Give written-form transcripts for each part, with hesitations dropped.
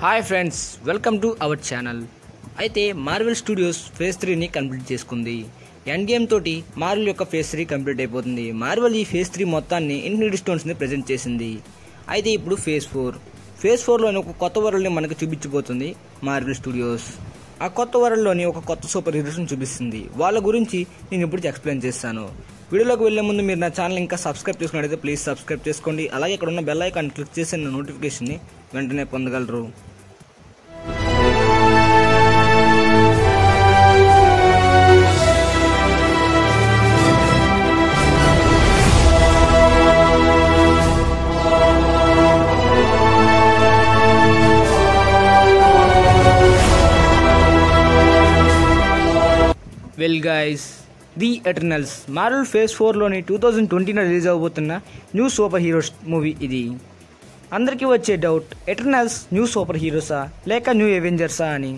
Hi friends, welcome to our channel. అయితే Marvel studios phase 3ని complete చేసుకుంది. End game తోటి Marvel యొక్క phase 3 complete అయిపోతుంది. మార్వెల్ ఈ ఫేజ్ 3 మొత్తాన్ని ఇన్ఫినిటీ స్టోన్స్ని ప్రజెంట్ చేసింది. అయితే ఇప్పుడు ఫేజ్ 4లోని ఒక కొత్త వరల్డ్ని మనకు చూపించబోతుంది మార్వెల్ స్టూడియోస్. ఆ కొత్త వరల్డ్లోని ఒక కొత్త సూపర్ హీరోస్ని చూపిస్తుంది. వాళ్ళ గురించి నేను ఇప్పుడు ఎక్స్ప్లెయిన్ చేస్తాను. వీడియోలోకి వెళ్లే ముందు మీరు నా ఛానల్ ఇంకా సబ్స్క్రైబ్ చేసుకున్నట్లయితే ప్లీజ్ సబ్స్క్రైబ్ చేసుకోండి. అలాగే ఇక్కడ ఉన్న బెల్ ఐకాన్ క్లిక్ చేసి నా నోటిఫికేషన్ని వెంటనే పొందగలరు. Well guys, the Eternals Marvel phase 4లోని 2020 రిలీజ్ అవబోతున్న న్యూ సూపర్ హీరోస్ మూవీ ఇది. అందరికీ వచ్చే డౌట్, ఎటర్నల్స్ న్యూ సూపర్ హీరోసా లేక న్యూ అవెంజర్సా అని.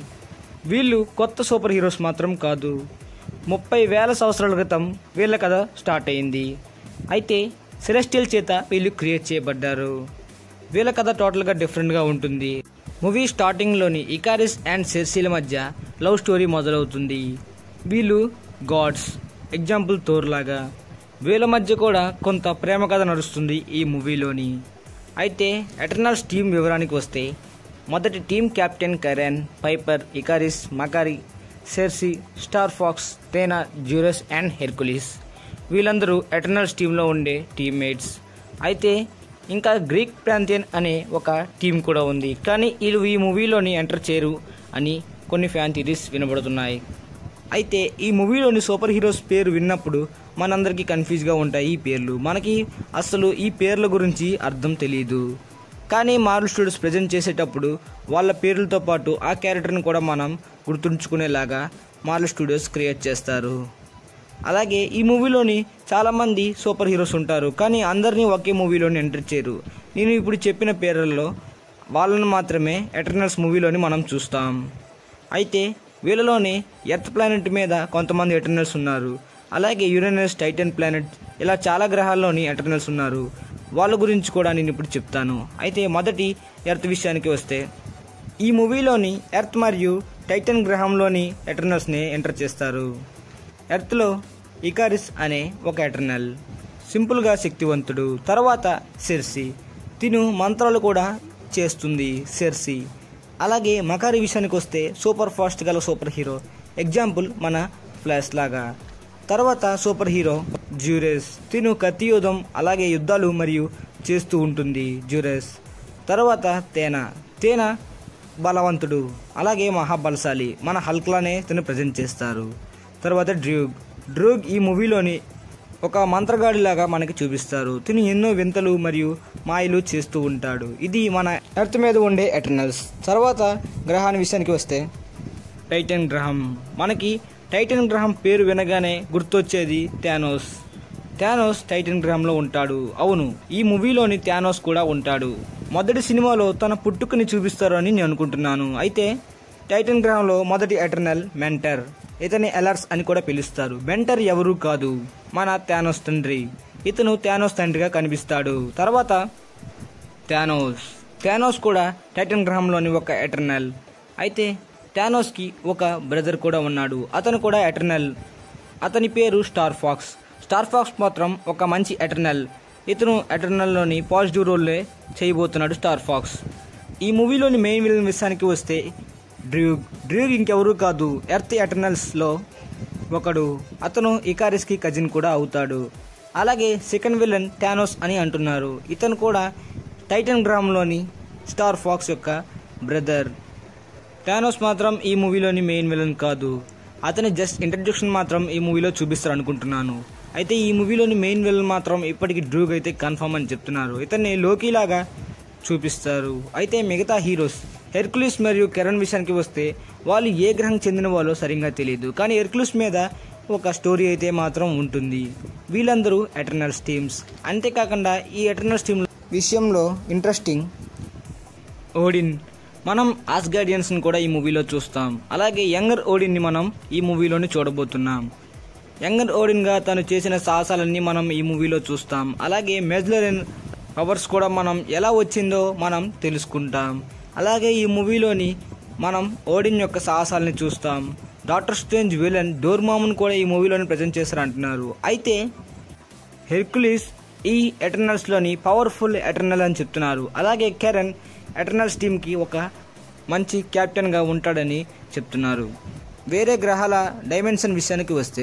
వీళ్ళు కొత్త సూపర్ హీరోస్ మాత్రం కాదు. 30,000 సంవత్సరాల క్రితం వీళ్ళ కథ స్టార్ట్ అయింది. అయితే సెలెస్టియల్ చేత వీళ్ళు క్రియేట్ చేయబడ్డారు. వీళ్ళ కథ టోటల్గా డిఫరెంట్గా ఉంటుంది. మూవీ స్టార్టింగ్లోని ఇకారిస్ అండ్ సెర్సీల మధ్య లవ్ స్టోరీ మొదలవుతుంది. వీళ్ళు గాడ్స్, ఎగ్జాంపుల్ థోర్ లాగా. వీళ్ళ మధ్య కూడా కొంత ప్రేమ కథ నడుస్తుంది ఈ మూవీలోని. అయితే ఎటర్నల్స్ టీం వివరానికి వస్తే, మొదటి టీం కెప్టెన్ కరెన్, పైపర్, Ikaris, Makkari, Sersi, Starfox, Thena, Zuras and Hercules. వీళ్ళందరూ ఎటర్నల్స్ టీంలో ఉండే టీమ్మేట్స్. అయితే ఇంకా గ్రీక్ ప్రాంతియన్ అనే ఒక టీం కూడా ఉంది. కానీ వీళ్ళు ఈ మూవీలోని ఎంటర్ చేయరు అని కొన్ని ఫ్యాన్ థియరీస్ వినబడుతున్నాయి. అయితే ఈ మూవీలోని సూపర్ హీరోస్ పేరు విన్నప్పుడు మనందరికీ కన్ఫ్యూజ్గా ఉంటాయి ఈ పేర్లు. మనకి అసలు ఈ పేర్ల గురించి అర్థం తెలియదు. కానీ మార్వెల్ స్టూడియోస్ ప్రజెంట్ చేసేటప్పుడు వాళ్ళ పేర్లతో పాటు ఆ క్యారెక్టర్ని కూడా మనం గుర్తుంచుకునేలాగా మార్వెల్ స్టూడియోస్ క్రియేట్ చేస్తారు. అలాగే ఈ మూవీలోని చాలామంది సూపర్ హీరోస్ ఉంటారు, కానీ అందరినీ ఒకే మూవీలోని ఎంటర్ చేయరు. నేను ఇప్పుడు చెప్పిన పేర్లలో వాళ్ళని మాత్రమే ఎటర్నల్స్ మూవీలోని మనం చూస్తాం. అయితే వీళ్ళలోని ఎర్త్ ప్లానెట్ మీద కొంతమంది ఎటర్నల్స్ ఉన్నారు. అలాగే యురేనస్, టైటన్ ప్లానెట్, ఇలా చాలా గ్రహాల్లోని ఎటర్నల్స్ ఉన్నారు. వాళ్ళ గురించి కూడా నేను ఇప్పుడు చెప్తాను. అయితే మొదటి ఎర్త్ విషయానికి వస్తే, ఈ మూవీలోని ఎర్త్ మరియు టైటన్ గ్రహంలోని ఎటర్నల్స్ని ఎంటర్ చేస్తారు. ఎర్త్లో ఇకారిస్ అనే ఒక ఎటర్నల్, సింపుల్గా శక్తివంతుడు. తర్వాత సెర్సీ, తిను మంత్రాలు కూడా చేస్తుంది సెర్సీ. అలాగే మకారి విషయానికి వస్తే సూపర్ ఫాస్ట్ గల సూపర్ హీరో, ఎగ్జాంపుల్ మన ఫ్లాష్ లాగా. తర్వాత సూపర్ హీరో జ్యూరస్, తిను కత్తి యుద్ధం అలాగే యుద్ధాలు మరియు చేస్తూ ఉంటుంది జ్యూరస్. తర్వాత తేనా బలవంతుడు అలాగే మహాబలశాలి, మన హల్క్లానే తిను ప్రజెంట్ చేస్తారు. తర్వాత డ్రూగ్ ఈ మూవీలోని ఒక మంత్రగాడిలాగా మనకి చూపిస్తారు. తిను ఎన్నో వింతలు మరియు మాయలు చేస్తూ ఉంటాడు. ఇది మన ఎర్త్ మీద ఉండే ఎటర్నల్స్. తర్వాత గ్రహాన్ని విషయానికి వస్తే, టైటన్ గ్రహం. మనకి టైటన్ గ్రహం పేరు వినగానే గుర్తొచ్చేది థానోస్ టైటన్ గ్రహంలో ఉంటాడు. అవును, ఈ మూవీలోని థానోస్ కూడా ఉంటాడు. మొదటి సినిమాలో తన పుట్టుకని చూపిస్తారు అని నేను అనుకుంటున్నాను. అయితే టైటన్ గ్రహంలో మొదటి ఎటర్నల్ మెంటర్. ఇతని ఎలర్స్ అని కూడా పిలుస్తారు. మెంటర్ ఎవరు కాదు, మన థానోస్ తండ్రి. ఇతను థానోస్ తండ్రిగా కనిపిస్తాడు. తర్వాత థానోస్ కూడా టైటన్ గ్రహంలోని ఒక ఎటర్నల్. అయితే థానోస్కి ఒక బ్రదర్ కూడా ఉన్నాడు. అతను కూడా ఎటర్నల్. అతని పేరు స్టార్ ఫాక్స్ మాత్రం ఒక మంచి ఎటర్నల్. ఇతను ఎటర్నల్లోని పాజిటివ్ రోల్లే చేయబోతున్నాడు స్టార్ ఫాక్స్. ఈ మూవీలోని మెయిన్ విలన్ విషయానికి వస్తే, డ్రూగ్ ఇంకెవరూ కాదు, ఎర్త్ ఎటర్నల్స్లో ఒకడు. అతను ఇకారిస్కి కజిన్ కూడా అవుతాడు. అలాగే సెకండ్ విలన్ థానోస్ అని అంటున్నారు. ఇతను కూడా టైటన్ గ్రహంలోని స్టార్ ఫాక్స్ యొక్క బ్రదర్. థానోస్ మాత్రం ఈ మూవీలోని మెయిన్ విలన్ కాదు. అతని జస్ట్ ఇంట్రడ్యూక్షన్ మాత్రం ఈ మూవీలో చూపిస్తారు అనుకుంటున్నాను. అయితే ఈ మూవీలోని మెయిన్ విలన్ మాత్రం ఇప్పటికీ డ్రూగ్ అయితే కన్ఫర్మ్ అని చెప్తున్నారు. ఇతన్ని లోకీలాగా చూపిస్తారు. అయితే మిగతా హీరోస్ హెర్కులిస్ మరియు కెరన్ విషయానికి వస్తే, వాళ్ళు ఏ గ్రహం చెందిన వాళ్ళో సరిగ్గా తెలియదు. కానీ హెర్కులిస్ మీద ఒక స్టోరీ అయితే మాత్రం ఉంటుంది. వీళ్ళందరూ ఎటర్నల్స్ టీమ్స్. అంతేకాకుండా ఈ ఎటర్నల్స్ టీమ్ విషయంలో ఇంట్రెస్టింగ్, ఓడిన్. మనం ఆస్గార్డియన్స్ని కూడా ఈ మూవీలో చూస్తాం. అలాగే యంగర్ ఓడిన్ని మనం ఈ మూవీలోని చూడబోతున్నాం. యంగర్ ఓడిన్గా తను చేసిన సాహసాలన్నీ మనం ఈ మూవీలో చూస్తాం. అలాగే మెజ్లరెన్ పవర్స్ కూడా మనం ఎలా వచ్చిందో మనం తెలుసుకుంటాం. అలాగే ఈ మూవీలోని మనం ఓడిన్ యొక్క సాహసాలని చూస్తాం. డాక్టర్ స్ట్రేంజ్ విలన్ డోర్మామును కూడా ఈ మూవీలోని ప్రజెంట్ చేస్తారంటున్నారు. అయితే హెర్క్యులీస్ ఈ ఎటర్నల్స్లోని పవర్ఫుల్ ఎటర్నల్ అని చెప్తున్నారు. అలాగే కెరన్ ఎటర్నల్స్ టీమ్కి ఒక మంచి కెప్టెన్గా ఉంటాడని చెప్తున్నారు. వేరే గ్రహాల డైమెన్షన్ విషయానికి వస్తే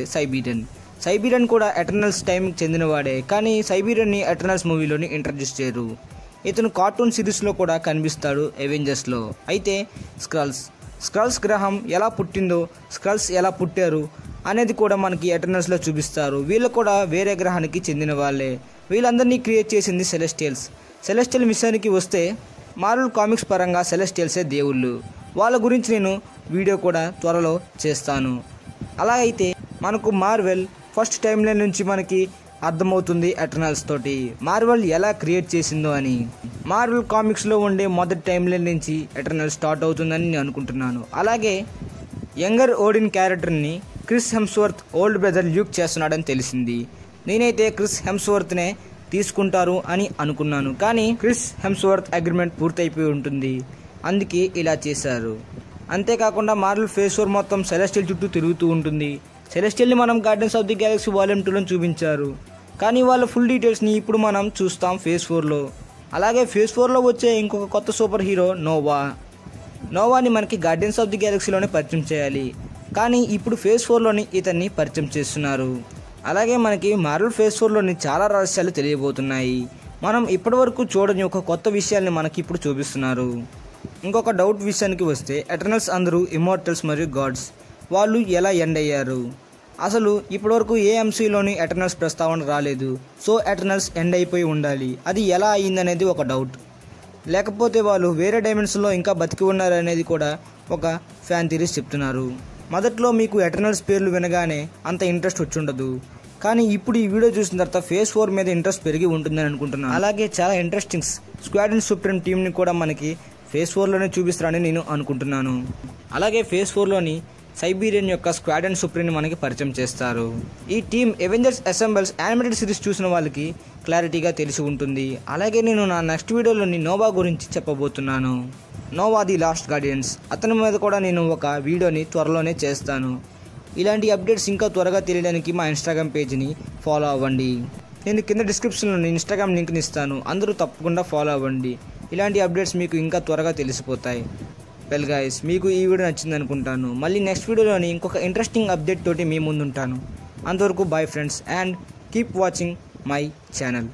సైబీరియన్ కూడా ఎటర్నల్స్ టైంకి చెందినవాడే, కానీ సైబీరియన్ని ఎటర్నల్స్ మూవీలోని ఇంట్రడ్యూస్ చేయరు. ఇతను కార్టూన్ సిరీస్లో కూడా కనిపిస్తాడు అవెంజర్స్లో. అయితే స్క్రల్స్ గ్రహం ఎలా పుట్టిందో, స్క్రల్స్ ఎలా పుట్టారు అనేది కూడా మనకి ఎటర్నల్స్లో చూపిస్తారు. వీళ్ళు కూడా వేరే గ్రహానికి చెందిన వాళ్ళే. వీళ్ళందరినీ క్రియేట్ చేసింది సెలెస్టియల్ విషయానికి వస్తే మార్వెల్ కామిక్స్ పరంగా సెలెస్టియల్సే దేవుళ్ళు. వాళ్ళ గురించి నేను వీడియో కూడా త్వరలో చేస్తాను. అలాగైతే మనకు మార్వెల్ ఫస్ట్ టైం లైన్ నుంచి మనకి అర్థమవుతుంది ఎటర్నల్స్ తోటి మార్వెల్ ఎలా క్రియేట్ చేసిందో అని. మార్వెల్ కామిక్స్లో ఉండే మొదటి టైం లైన్ నుంచి ఎటర్నల్ స్టార్ట్ అవుతుందని నేను అనుకుంటున్నాను. అలాగే యంగర్ ఓడిన్ క్యారెక్టర్ని Chris Hemsworth old brother Luke చేస్తున్నాడని తెలిసింది. నేనైతే క్రిస్ హెమ్స్వర్త్నే తీసుకుంటారు అని అనుకున్నాను, కానీ క్రిస్ హెమ్స్వర్త్ అగ్రిమెంట్ పూర్తయిపోయి ఉంటుంది, అందుకే ఇలా చేశారు. అంతేకాకుండా మార్వెల్ ఫేజ్ 4 మొత్తం సెలెస్టియల్ చుట్టూ తిరుగుతూ ఉంటుంది. సెలెస్టియల్ని మనం gardens of the Galaxy volume 2లో చూపించారు, కానీ వాళ్ళ ఫుల్ డీటెయిల్స్ని ఇప్పుడు మనం చూస్తాం ఫేజ్ 4లో. అలాగే ఫేజ్ 4లో వచ్చే ఇంకొక కొత్త సూపర్ హీరో నోవాని మనకి గార్డెన్స్ ఆఫ్ ది గ్యాలక్సీలోనే పరిచయం చేయాలి, కానీ ఇప్పుడు ఫేజ్ 4లోని ఇతన్ని పరిచయం చేస్తున్నారు. అలాగే మనకి మార్వెల్ ఫేజ్ 4లోని చాలా రహస్యాలు తెలియబోతున్నాయి. మనం ఇప్పటివరకు చూడని ఒక కొత్త విషయాల్ని మనకి ఇప్పుడు చూపిస్తున్నారు. ఇంకొక డౌట్ విషయానికి వస్తే ఎటర్నల్స్ అందరూ ఇమ్మోర్టల్స్ మరియు గాడ్స్. వాళ్ళు ఎలా ఎండ్ అయ్యారు? అసలు ఇప్పటివరకు ఏ ఎంసీలోని ఎటర్నల్స్ ప్రస్తావన రాలేదు. సో ఎటర్నల్స్ ఎండ్ అయిపోయి ఉండాలి. అది ఎలా అయ్యిందనేది ఒక డౌట్. లేకపోతే వాళ్ళు వేరే డైమెన్షన్లో ఇంకా బతికి ఉన్నారనేది కూడా ఒక ఫ్యాన్ థియరీస్ చెప్తున్నారు. మొదట్లో మీకు ఎటర్నల్స్ పేర్లు వినగానే అంత ఇంట్రెస్ట్ వచ్చుండదు, కానీ ఇప్పుడు ఈ వీడియో చూసిన తర్వాత ఫేజ్ 4 మీద ఇంట్రెస్ట్ పెరిగి ఉంటుందని అనుకుంటున్నాను. అలాగే చాలా ఇంట్రెస్టింగ్ స్క్వాడ్రన్ సుప్రీం టీంని కూడా మనకి ఫేజ్ 4లోనే చూపిస్తారని నేను అనుకుంటున్నాను. అలాగే ఫేజ్ 4లోని సైబీరియన్ యొక్క స్క్వాడ్రన్ సుప్రీంని మనకి పరిచయం చేస్తారు. ఈ టీం అవెంజర్స్ అసెంబుల్స్ యానిమేటెడ్ సిరీస్ చూసిన వాళ్ళకి క్లారిటీగా తెలిసి ఉంటుంది. అలాగే నేను నా నెక్స్ట్ వీడియోలోని నోవా గురించి చెప్పబోతున్నాను. నోవా ది లాస్ట్ గార్డియన్స్, అతని మీద కూడా నేను ఒక వీడియోని త్వరలోనే చేస్తాను. ఇలాంటి అప్డేట్స్ ఇంకా త్వరగా తెలియడానికి మా ఇన్స్టాగ్రామ్ పేజ్ని ఫాలో అవ్వండి. నేను కింద డిస్క్రిప్షన్లో ఇన్స్టాగ్రామ్ లింక్ని ఇస్తాను, అందరూ తప్పకుండా ఫాలో అవ్వండి. ఇలాంటి అప్డేట్స్ మీకు ఇంకా త్వరగా తెలిసిపోతాయి. వెల్ గైస్, మీకు ఈ వీడియో నచ్చింది అనుకుంటాను. మళ్ళీ నెక్స్ట్ వీడియోలోని ఇంకొక ఇంట్రెస్టింగ్ అప్డేట్ తోటి మీ ముందుంటాను. అంతవరకు bye friends, and keep watching my channel.